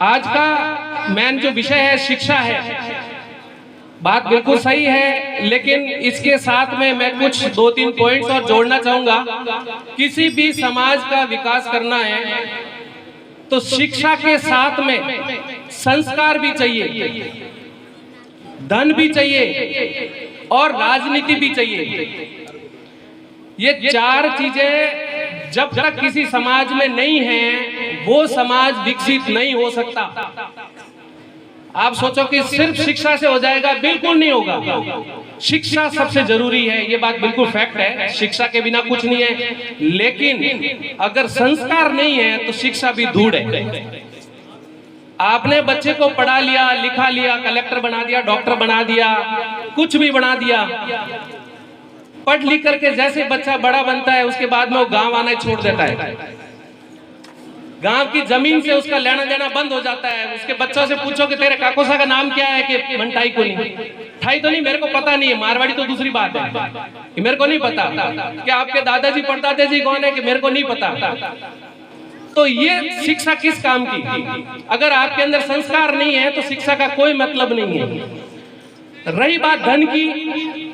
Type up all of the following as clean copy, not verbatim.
आज का मेन जो विषय है शिक्षा है। बात बिल्कुल सही है, लेकिन इसके साथ में मैं कुछ 2-3 पॉइंट्स और जोड़ना चाहूंगा। किसी भी समाज का विकास करना है तो शिक्षा के साथ में संस्कार भी चाहिए, धन भी चाहिए और राजनीति भी चाहिए। ये चार चीजें जब तक किसी समाज में नहीं है वो समाज विकसित नहीं हो सकता। आप सोचो कि सिर्फ शिक्षा से हो जाएगा, बिल्कुल नहीं होगा। शिक्षा सबसे जरूरी है, ये बात बिल्कुल फैक्ट है। शिक्षा के बिना कुछ नहीं है, लेकिन अगर संस्कार नहीं है तो शिक्षा भी धूड़ है। आपने बच्चे को पढ़ा लिया, लिखा लिया, कलेक्टर बना दिया, डॉक्टर बना दिया, कुछ भी बना दिया, पढ़ लिख करके जैसे बच्चा बड़ा बनता है उसके बाद में वो गांव आना छोड़ देता है। गांव की जमीन से उसका लेना देना बंद हो जाता है। उसके बच्चों से पूछो कि तेरे काकोसा का नाम क्या है, कि मनटाई को नहीं, ठाई तो नहीं, मेरे को पता नहीं है, मारवाड़ी तो दूसरी बात है कि मेरे को नहीं पता कि आपके दादाजी परदादा जी कौन है, कि मेरे को नहीं पता। तो ये शिक्षा किस काम की? अगर आपके अंदर संस्कार नहीं है तो शिक्षा का कोई मतलब नहीं है। रही बात धन की,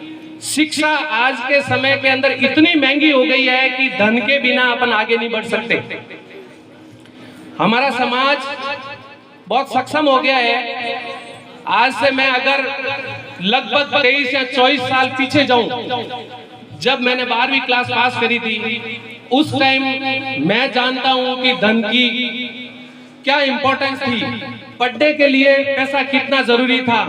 शिक्षा आज के समय के अंदर इतनी महंगी हो गई है कि धन के बिना अपन आगे नहीं बढ़ सकते। हमारा समाज बहुत सक्षम हो गया है। आज से मैं अगर लगभग 23 या 24 साल पीछे जाऊं, जब मैंने 12वीं क्लास पास करी थी, उस टाइम मैं जानता हूं कि धन की क्या इंपॉर्टेंस थी, पढ़ने के लिए पैसा कितना जरूरी था।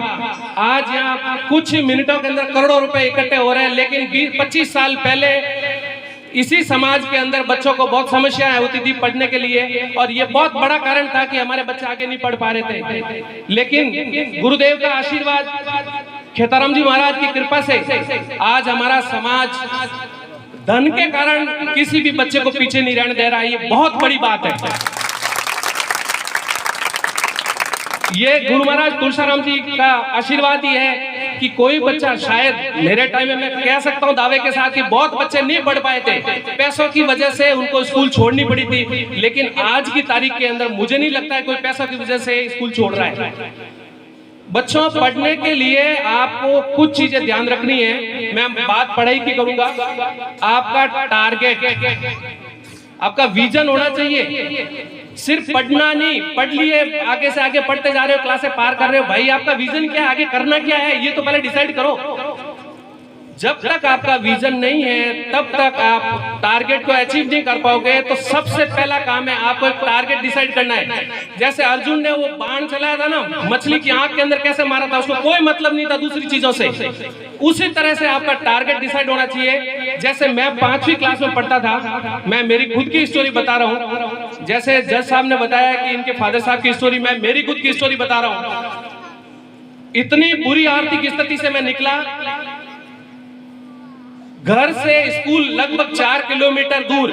आज यहाँ कुछ ही मिनटों के अंदर करोड़ों रुपए इकट्ठे हो रहे हैं, लेकिन 20-25 साल पहले इसी समाज के अंदर बच्चों को बहुत समस्याएं होती थी पढ़ने के लिए, और ये बहुत बड़ा कारण था कि हमारे बच्चे आगे नहीं पढ़ पा रहे थे। लेकिन गुरुदेव का आशीर्वाद, खेताराम जी महाराज की कृपा से आज हमारा समाज धन के कारण किसी भी बच्चे को पीछे नहीं रहने दे रहा है। ये बहुत बड़ी बात है। ये गुरु महाराज तुलसीराम जी का आशीर्वाद ही है कि कोई बच्चा, शायद मेरे टाइम में मैं कह सकता हूं दावे के साथ कि बहुत बच्चे नहीं पढ़ पाए थे, पैसों की वजह से उनको स्कूल छोड़नी पड़ी थी। लेकिन आज की तारीख के अंदर मुझे नहीं लगता है कोई पैसों की वजह से स्कूल छोड़ रहा है। बच्चों, पढ़ने के लिए आपको कुछ चीजें ध्यान रखनी है। मैं बात पढ़ाई की करूंगा। आपका टारगेट, आपका विजन होना चाहिए। सिर्फ पढ़ना नहीं, पढ़ लिए आगे से आगे पढ़ते जा रहे हो, क्लासे पार कर रहे हो, भाई आपका विजन क्या है, आगे करना क्या है, ये तो पहले डिसाइड करो। जब तक आपका विजन नहीं है तब तक आप टारगेट को अचीव नहीं कर पाओगे। तो सबसे पहला काम है आपको एक टारगेट डिसाइड करना है। जैसे अर्जुन ने वो बाण चलाया था ना, मछली की आंख के अंदर कैसे मारा था, उसको कोई मतलब नहीं था दूसरी चीजों से। उसी तरह से आपका टारगेट डिसाइड होना चाहिए। जैसे मैं 5वीं क्लास में पढ़ता था, मैं मेरी खुद की स्टोरी बता रहा हूँ। जैसे जज साहब ने बताया कि इनके फादर साहब की स्टोरी, मैं मेरी खुद की स्टोरी बता रहा हूँ। इतनी बुरी आर्थिक स्थिति से मैं निकला। घर से स्कूल लगभग 4 किलोमीटर दूर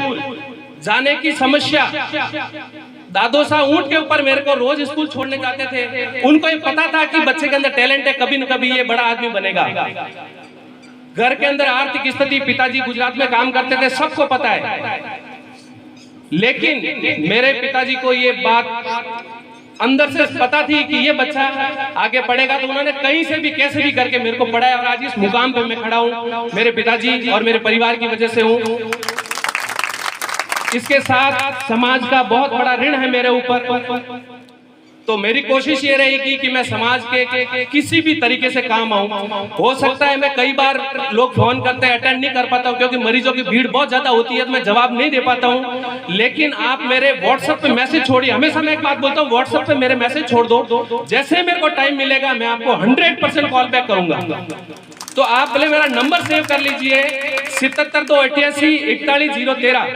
जाने की समस्या। दादो साहब ऊंट के ऊपर मेरे को रोज स्कूल छोड़ने जाते थे। उनको ये पता था कि बच्चे के अंदर टैलेंट है, कभी न कभी ये बड़ा आदमी बनेगा। घर के अंदर आर्थिक स्थिति, पिताजी गुजरात में काम करते थे, सबको पता है। लेकिन मेरे पिताजी को ये बात अंदर से पता थी कि ये बच्चा आगे पढ़ेगा, तो उन्होंने कहीं से भी कैसे भी करके मेरे को पढ़ाया, और आज इस मुकाम पे मैं खड़ा हूँ मेरे पिताजी और मेरे परिवार की वजह से हूँ। इसके साथ समाज का बहुत बड़ा ऋण है मेरे ऊपर। तो मेरी कोशिश ये रहेगी कि मैं समाज के किसी भी तरीके से काम आऊं। हो सकता है मैं कई बार लोग फोन करते हैं, अटेंड नहीं कर पाता हूं क्योंकि मरीजों की भीड़ बहुत ज्यादा होती है, तो मैं जवाब नहीं दे पाता हूं। लेकिन आप मेरे व्हाट्सएप पे मैसेज छोड़िए। हमेशा मैं एक बात बोलता हूं, व्हाट्सएप पे मेरे मैसेज छोड़ दो, जैसे मेरे को टाइम मिलेगा मैं आपको 100% कॉल बैक करूंगा। तो आप पहले मेरा नंबर सेव कर लीजिए, 77284113।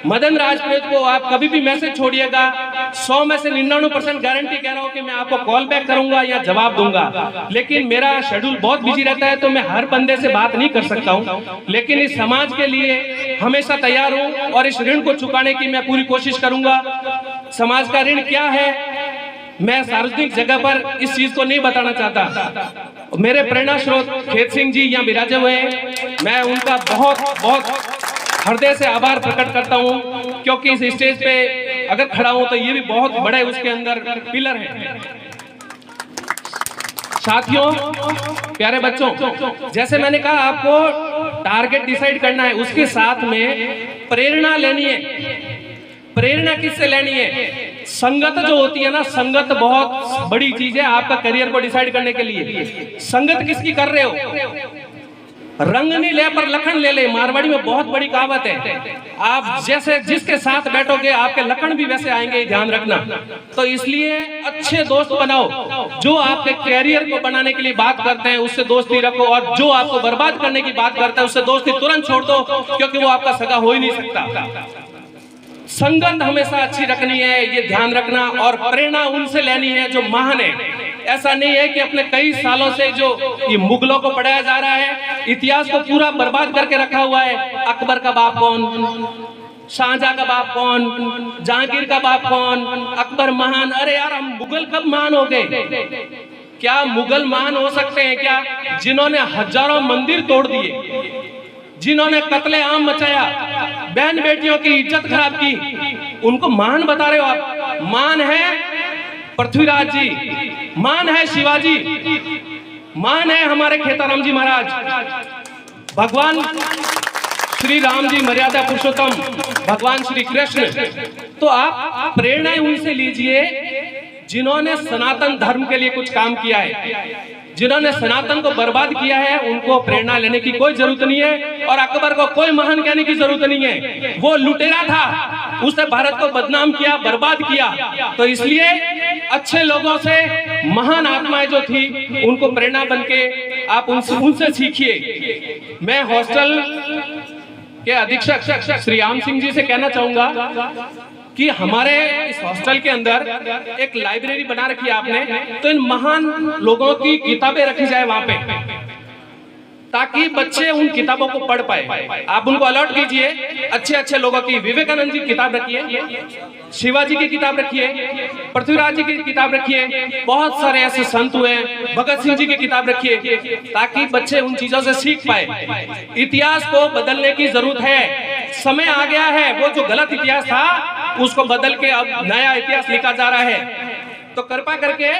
मदन राजपूत को आप कभी भी मैसेज छोड़िएगा, 100 में से 99% गारंटी कह रहा हूं कि मैं आपको कॉल बैक करूंगा या जवाब दूंगा। लेकिन मेरा शेड्यूल बहुत बिजी रहता है, तो मैं हर बंदे से बात नहीं कर सकता हूं। लेकिन इस समाज के लिए हमेशा तैयार हूं और इस ऋण को चुकाने की मैं पूरी कोशिश करूंगा। समाज का ऋण क्या है मैं सार्वजनिक जगह पर इस चीज को नहीं बताना चाहता। मेरे प्रेरणा स्रोत खेत सिंह जी यहाँ विराजे हुए हैं, मैं उनका बहुत बहुत हृदय से आभार प्रकट करता हूँ, क्योंकि इस स्टेज पे अगर खड़ा हूं तो ये भी बहुत बड़े उसके अंदर पिलर है। साथियों, प्यारे बच्चों, जैसे मैंने कहा आपको टारगेट डिसाइड करना है, उसके साथ में प्रेरणा लेनी है। प्रेरणा किससे लेनी है? संगत जो होती है ना, संगत बहुत बड़ी चीज है आपका करियर को डिसाइड करने के लिए। संगत किसकी कर रहे हो? रंग नहीं ले पर लखन ले ले, मारवाड़ी में बहुत बड़ी कहावत है। आप जैसे जिसके साथ बैठोगे आपके लखन भी वैसे आएंगे, ध्यान रखना। तो इसलिए अच्छे दोस्त बनाओ, जो आपके कैरियर को बनाने के लिए बात करते हैं उससे दोस्ती रखो, और जो आपको बर्बाद करने की बात करता है उससे दोस्ती तुरंत छोड़ दो, क्योंकि वो आपका सगा हो ही नहीं सकता। संगत हमेशा अच्छी रखनी है, ये ध्यान रखना, और प्रेरणा उनसे लेनी है जो महान है। ऐसा नहीं है कि अपने कई सालों से जो ये मुगलों को पढ़ाया जा रहा है, इतिहास को पूरा बर्बाद करके रखा हुआ है। अकबर का बाप कौन, शाहजहां का बाप कौन, जहांगीर का बाप कौन, अकबर महान। अरे यार, हम मुगल कब महान हो गए? क्या मुगल महान हो सकते हैं क्या? जिन्होंने हजारों मंदिर तोड़ दिए, जिन्होंने कत्ले आम मचाया, बहन बेटियों की इज्जत खराब की, उनको महान बता रहे हो आप? महान है पृथ्वीराज जी, महान है शिवाजी, महान है हमारे खेताराम जी महाराज, भगवान श्री राम जी मर्यादा पुरुषोत्तम, भगवान श्री कृष्ण। तो आप प्रेरणा उनसे लीजिए जिन्होंने सनातन धर्म के लिए कुछ काम किया है। जिन्होंने सनातन को बर्बाद किया है उनको प्रेरणा लेने की कोई जरूरत नहीं है, और अकबर को कोई महान कहने की जरूरत नहीं है। वो लुटेरा था, उसने भारत को बदनाम किया, बर्बाद किया। तो इसलिए अच्छे लोगों से, महान आत्माएं जो थी उनको प्रेरणा बनके आप उनसे सीखिए। मैं हॉस्टल के अधीक्षक श्री राम सिंह जी से कहना चाहूंगा कि हमारे इस हॉस्टल के अंदर एक लाइब्रेरी बना रखी है आपने, तो इन महान लोगों की किताबें रखी जाए वहां पे, ताकि बच्चे उन किताबों को पढ़ पाए। आप उनको अलॉट कीजिए, अच्छे अच्छे लोगों की, विवेकानंद जी की किताब रखिए, शिवाजी की किताब रखिए, पृथ्वीराज जी की किताब रखिए, बहुत सारे ऐसे संत हुए, भगत सिंह जी की किताब रखिए, ताकि बच्चे उन चीजों से सीख पाए। इतिहास को बदलने की जरूरत है, समय आ गया है। वो जो गलत इतिहास था उसको बदल के अब नया इतिहास लिखा जा रहा है। तो कृपा करके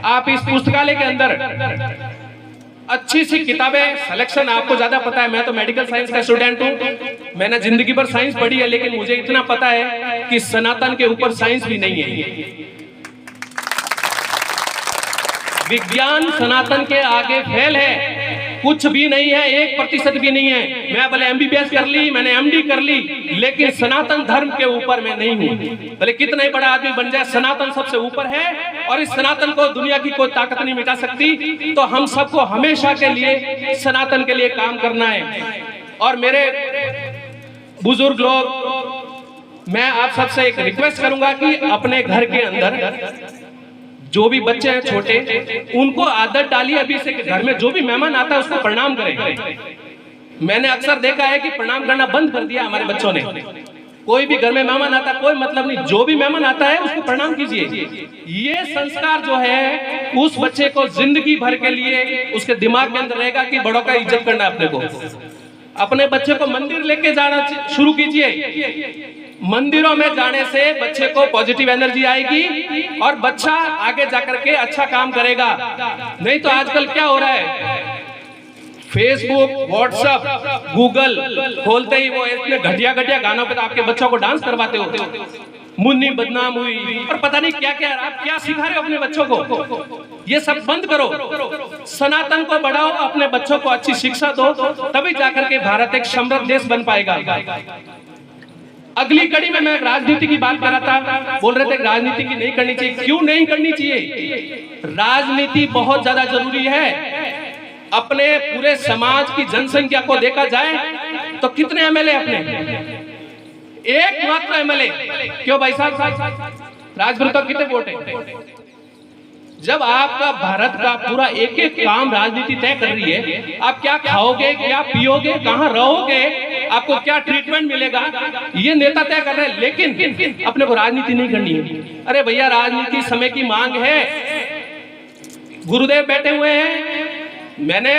आप इस पुस्तकालय के अंदर अच्छी सी किताबें सिलेक्शन, आपको ज्यादा पता है, मैं तो मेडिकल साइंस का स्टूडेंट हूं, मैंने जिंदगी भर साइंस पढ़ी है, लेकिन मुझे इतना पता है कि सनातन के ऊपर साइंस भी नहीं है। विज्ञान सनातन के आगे फेल है, कुछ भी नहीं है, 1% भी नहीं है। मैं भले MBBS कर ली, मैंने MD कर ली, लेकिन सनातन धर्म के ऊपर मैं नहीं हूं। भले कितना ही बड़ा आदमी बन जाए, सनातन सबसे ऊपर है, और इस सनातन को दुनिया की कोई ताकत नहीं मिटा सकती। तो हम सबको हमेशा के लिए सनातन के लिए काम करना है। और मेरे बुजुर्ग लोग, मैं आप सबसे एक रिक्वेस्ट करूंगा कि अपने घर के अंदर जो भी बच्चे हैं छोटे, उनको आदत डालिए अभी से कि घर में जो भी मेहमान आता है उसको प्रणाम करें। मैंने अक्सर देखा है कि प्रणाम करना बंद कर दिया हमारे बच्चों ने। कोई भी घर में मेहमान आता, कोई मतलब नहीं, जो भी मेहमान आता है उसको प्रणाम कीजिए। ये संस्कार जो है उस बच्चे को जिंदगी भर के लिए उसके दिमाग में अंदर रहेगा कि बड़ों का इज्जत करना है अपने को। अपने बच्चे को मंदिर लेके जाना शुरू कीजिए। मंदिरों में जाने से बच्चे को पॉजिटिव एनर्जी आएगी और बच्चा आगे जाकर के अच्छा काम करेगा। नहीं तो आजकल क्या हो रहा है, फेसबुक, व्हाट्सएप, गूगल खोलते ही वो इतने घटिया घटिया गानों पे तो आपके बच्चों को डांस करवाते हो, मुन्नी बदनाम हुई और पता नहीं क्या क्या। आप क्या सिखा रहे हो अपने बच्चों को? ये सब बंद करो, सनातन को बढ़ाओ, अपने बच्चों को अच्छी शिक्षा दो, तभी जाकर के भारत एक समृद्ध देश बन पाएगा। अगली कड़ी में मैं राजनीति की बात कर रहा था, बोल रहे थे राजनीति की नहीं करनी चाहिए। क्यों नहीं करनी चाहिए? राजनीति बहुत ज्यादा जरूरी है। अपने पूरे समाज की जनसंख्या को देखा जाए तो कितने MLA अपने? एकमात्र MLA। क्यों भाई साहब? राजपुर का कितने वोट है? जब आपका भारत का पूरा एक एक काम राजनीति तय कर रही है, आप क्या खाओगे, क्या पियोगे, कहाँ रहोगे, आपको क्या ट्रीटमेंट मिलेगा, ये नेता तय कर रहे हैं। लेकिन अपने को राजनीति नहीं करनी है। अरे भैया, राजनीति समय की मांग है। गुरुदेव बैठे हुए हैं, मैंने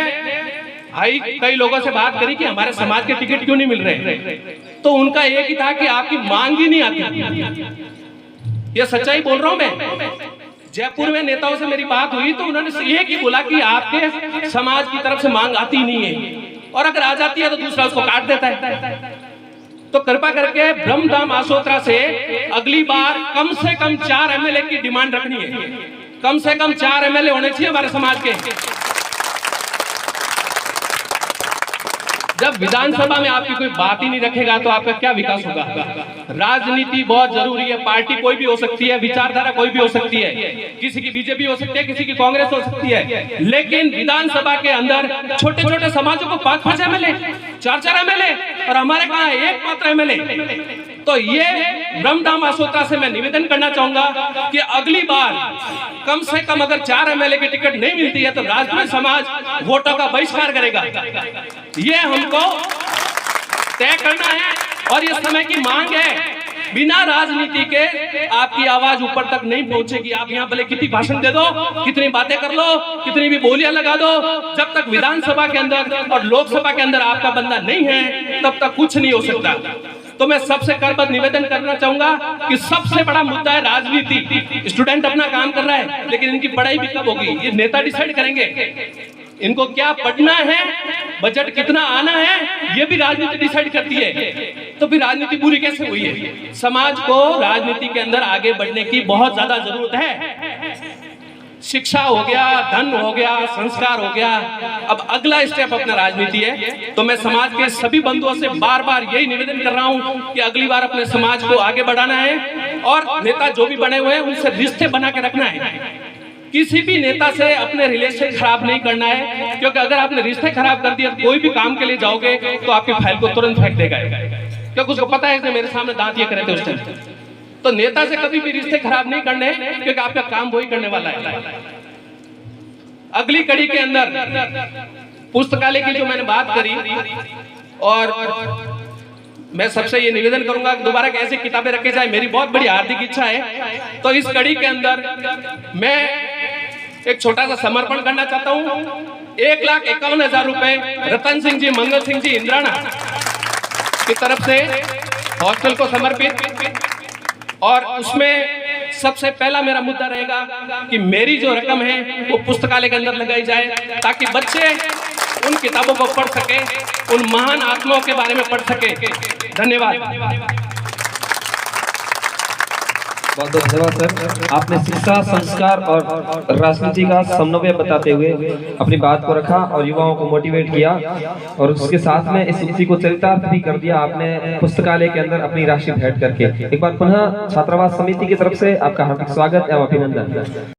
भाई कई लोगों से बात करी कि हमारे समाज के टिकट क्यों नहीं मिल रहे, तो उनका एक ही था कि आपकी मांग ही नहीं आती। ये सच्चाई बोल रहा हूं मैं। जयपुर में नेताओं से मेरी बात हुई तो उन्होंने एक ही बोला कि आपके समाज की तरफ से मांग आती नहीं है, और अगर आ जाती है तो दूसरा उसको काट देता है। तो कृपा करके ब्रह्मधाम आसोत्रा से अगली बार कम से कम 4 एमएलए की डिमांड रखनी है। कम से कम 4 एमएलए होने चाहिए हमारे समाज के। जब विधानसभा में आपकी कोई बात ही नहीं रखेगा तो आपका क्या विकास होगा। राजनीति बहुत जरूरी है। पार्टी कोई भी हो सकती है, विचारधारा कोई भी हो सकती है, किसी की बीजेपी हो सकती है, किसी की कांग्रेस हो सकती है, लेकिन विधानसभा के अंदर छोटे छोटे समाजों को 5-5 एमएलए, 4-4 एमएलए, और हमारे कहा है एकमात्र एमएलए। तो ये ब्रह्मधाम आसोत्रा से मैं निवेदन करना चाहूंगा कि अगली बार कम से कम अगर 4 एमएलए की टिकट नहीं मिलती है तो राजपूत समाज वोटों का बहिष्कार करेगा। ये हमको तय करना है और ये समय की मांग है। बिना राजनीति के आपकी आवाज ऊपर तक नहीं पहुंचेगी। आप यहाँ भले कितनी भाषण दे दो, कितनी बातें कर लो, कितनी भी बोलियां लगा दो, जब तक विधानसभा के अंदर और लोकसभा के अंदर आपका बंदा नहीं है तब तक कुछ नहीं हो सकता। तो मैं सबसे करबद्ध निवेदन करना चाहूंगा कि सबसे बड़ा मुद्दा है राजनीति। स्टूडेंट अपना काम कर रहा है, लेकिन इनकी पढ़ाई भी कब होगी ये नेता डिसाइड करेंगे। इनको क्या पढ़ना है, बजट कितना आना है, ये भी राजनीति डिसाइड करती है। तो फिर राजनीति पूरी कैसे हुई है। समाज को राजनीति के अंदर आगे बढ़ने की बहुत ज्यादा जरूरत है। शिक्षा हो गया, धन हो गया, संस्कार हो गया, अब अगला स्टेप अपना राजनीति है। तो मैं समाज के सभी बंधुओं से बार बार यही निवेदन कर रहा हूं कि अगली बार अपने समाज को आगे बढ़ाना है और नेता जो भी बने हुए हैं उनसे रिश्ते बना के रखना है। किसी भी नेता से अपने रिलेशन खराब नहीं करना है, क्योंकि अगर आपने रिश्ते खराब कर दिया, कोई भी काम के लिए जाओगे तो आपकी फाइल को तुरंत फेंक देगा, क्योंकि उसको पता है कि मेरे सामने दांत ये करे थे उस टाइम। तो नेता से कभी भी रिश्ते खराब नहीं करने, क्योंकि आपका काम वही करने वाला है। अगली कड़ी के अंदर पुस्तकालय की जो मैंने बात करी, और मैं सबसे ये निवेदन करूंगा कि दोबारा कैसी किताबें रखी जाए, मेरी बहुत बड़ी हार्दिक इच्छा है। तो इस कड़ी के अंदर मैं एक छोटा सा समर्पण करना चाहता हूं। 1,51,000 रुपए रतन सिंह जी, मंगल सिंह जी इंद्राना की तरफ से हॉस्टल को समर्पित, और उसमें सबसे पहला मेरा मुद्दा रहेगा कि मेरी जो रकम है वो पुस्तकालय के अंदर लगाई जाए, ताकि बच्चे उन किताबों को पढ़ सके, उन महान आत्माओं के बारे में पढ़ सके। धन्यवाद। बहुत बहुत धन्यवाद सर। आपने शिक्षा, संस्कार और राजनीति का समन्वय बताते हुए अपनी बात को रखा और युवाओं को मोटिवेट किया, और उसके साथ में इसी को चरितार्थ भी कर दिया आपने पुस्तकालय के अंदर अपनी राशि भेंट करके। एक बार पुनः छात्रावास समिति की तरफ से आपका हार्दिक स्वागत एवं अभिनंदन।